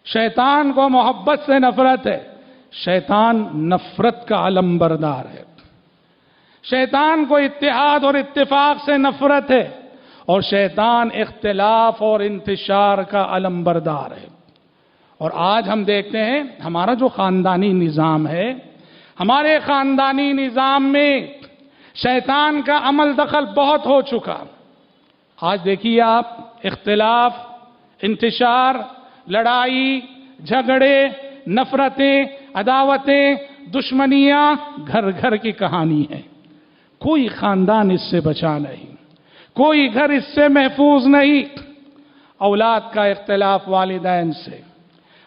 शैतान को मोहब्बत से नफरत है, शैतान नफरत का अलम बरदार है। शैतान को इत्तेहाद और इत्तिफाक से नफरत है और शैतान इख्तिलाफ और इंतिशार का अलम बरदार है। और आज हम देखते हैं हमारा जो खानदानी निज़ाम है, हमारे खानदानी निज़ाम में शैतान का अमल दखल बहुत हो चुका। आज देखिए आप, इख्तिलाफ, इंतिशार, लड़ाई झगड़े, नफरतें, अदावतें, दुश्मनियां घर घर की कहानी है। कोई खानदान इससे बचा नहीं, कोई घर इससे महफूज नहीं। औलाद का इख्तिलाफ वालिदैन से,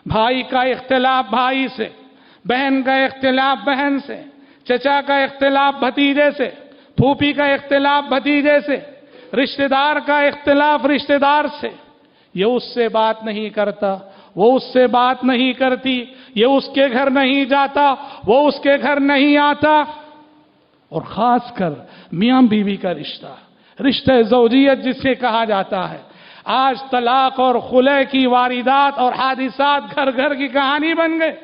भाई का इख्तिलाफ भाई से, बहन का इख्तिलाफ बहन से, चचा का इख्तिलाफ भतीजे से, फूफी का इख्तिलाफ भतीजे से, रिश्तेदार का इख्तिलाफ रिश्तेदार से। ये उससे बात नहीं करता, वो उससे बात नहीं करती, ये उसके घर नहीं जाता, वो उसके घर नहीं आता। और खासकर मियां बीवी का रिश्ता, रिश्ते ज़ौजियत जिसे कहा जाता है, आज तलाक और खुले की वारिदात और हादिसात घर घर की कहानी बन गए।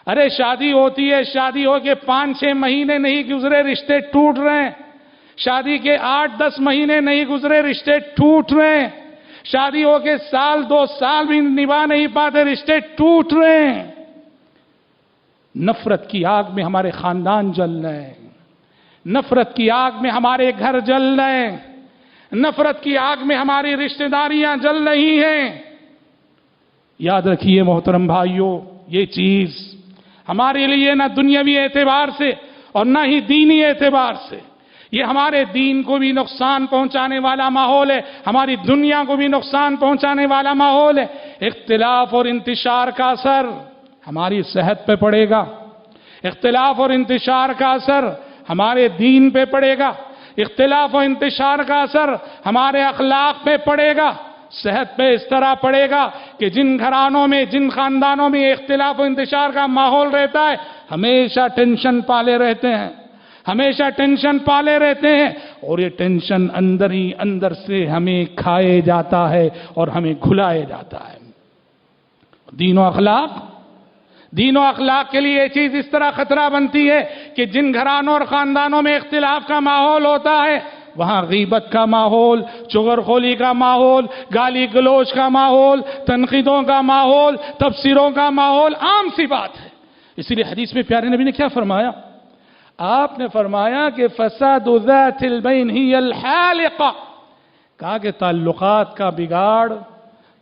अरे शादी होती है, शादी हो के 5-6 महीने नहीं गुजरे रिश्ते टूट रहे हैं, शादी के 8-10 महीने नहीं गुजरे रिश्ते टूट रहे हैं, शादी हो के 1-2 साल भी निभा नहीं पाते रिश्ते टूट रहे हैं। नफरत की आग में हमारे खानदान जल रहे हैं, नफरत की आग में हमारे घर जल रहे हैं, नफरत की आग में हमारी रिश्तेदारियां जल रही हैं। याद रखिए मोहतरम भाइयों, ये चीज हमारे लिए ना दुनियावी एतबार से और ना ही दीनी एतबार से, ये हमारे दीन को भी नुकसान पहुंचाने वाला माहौल है, हमारी दुनिया को भी नुकसान पहुंचाने वाला माहौल है। इख्तिलाफ और इंतिशार का असर हमारी सेहत पे पड़ेगा, इख्तिलाफ और इंतिशार का असर हमारे दीन पे पड़ेगा, इख्तिलाफ और इंतिशार का असर हमारे अखलाक पे पड़ेगा, सेहत पे इस तरह पड़ेगा कि जिन घरानों में, जिन खानदानों में इख्तिलाफ और इंतिशार का माहौल रहता है, हमेशा टेंशन पाले रहते हैं, हमेशा टेंशन पाले रहते हैं, और ये टेंशन अंदर ही अंदर से हमें खाए जाता है और हमें घुलाए जाता है। दीन और अखलाक के लिए ये चीज इस तरह खतरा बनती है कि जिन घरानों और खानदानों में इख्तिलाफ का माहौल होता है, वहां गीबत का माहौल, चुगलखोरी का माहौल, गाली गलोच का माहौल, तनकीदों का माहौल, तफसीरों का माहौल आम सी बात है। इसीलिए हदीस में प्यारे नबी ने क्या फरमाया? आपने फरमाया कि फसादु ज़ातिल बैन हियल हालिका, कहा कि ताल्लुकात का बिगाड़,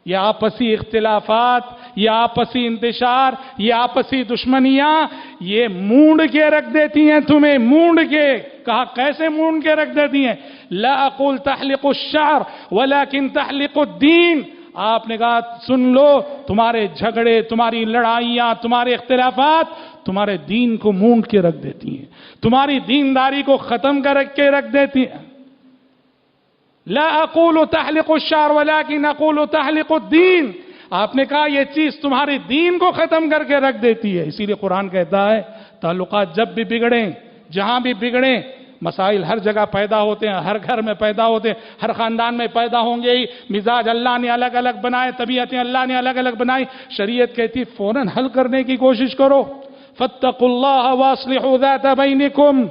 ये आपसी इख्तिलाफात, ये आपसी इंतिशार, ये आपसी दुश्मनियां, ये मूंड के रख देती हैं तुम्हें, मूंड के। कहा कैसे मूंड के रख देती हैं? ला अक़ुल तहलिक़ु श्शअर वलाकिन तहलिक़ु दीन। आपने कहा सुन लो, तुम्हारे झगड़े, तुम्हारी लड़ाइयां, तुम्हारे इख्तिलाफात तुम्हारे दीन को मूंड के रख देती हैं, तुम्हारी दीनदारी को खत्म करके रख देती हैं। ला अक़ूलु तहलिक़ु श्शअर वलाकिन अक़ूलु तहलिक़ु दीन। आपने कहा यह चीज तुम्हारे दीन को खत्म करके रख देती है। इसीलिए कुरान कहता है ताल्लुकात जब भी बिगड़े, जहां भी बिगड़े, मसाइल हर जगह पैदा होते हैं, हर घर में पैदा होते हैं, हर खानदान में पैदा होंगे ही। मिजाज अल्लाह ने अलग अलग बनाए, तबीयतें अल्लाह ने अलग अलग बनाई। शरीयत कहती फौरन हल करने की कोशिश करो। फत्तकुल्लाह वास्लिहू ज़ाता बैनिकुम।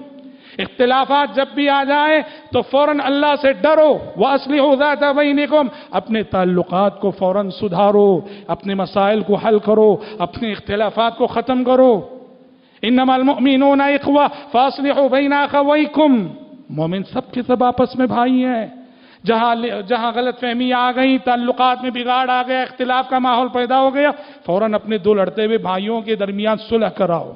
इख्तिलाफात जब भी आ जाए तो फौरन अल्लाह से डरो। वास्लिहू ज़ाता बैनिकुम, अपने ताल्लुकात को फौरन सुधारो, अपने मसाइल को हल करो, अपने इख्तिलाफात को खत्म करो। इन्नमल मुअमिनूना इख्वा फास्लिहू बैना अखवैकुम। मोमिन सब के सब आपस में भाई हैं। जहां गलत फहमी आ गई, ताल्लुकात में बिगाड़ आ गया, इख्तिलाफ का माहौल पैदा हो गया, फौरन अपने दो लड़ते हुए भाइयों के दरमियान सुलह कराओ।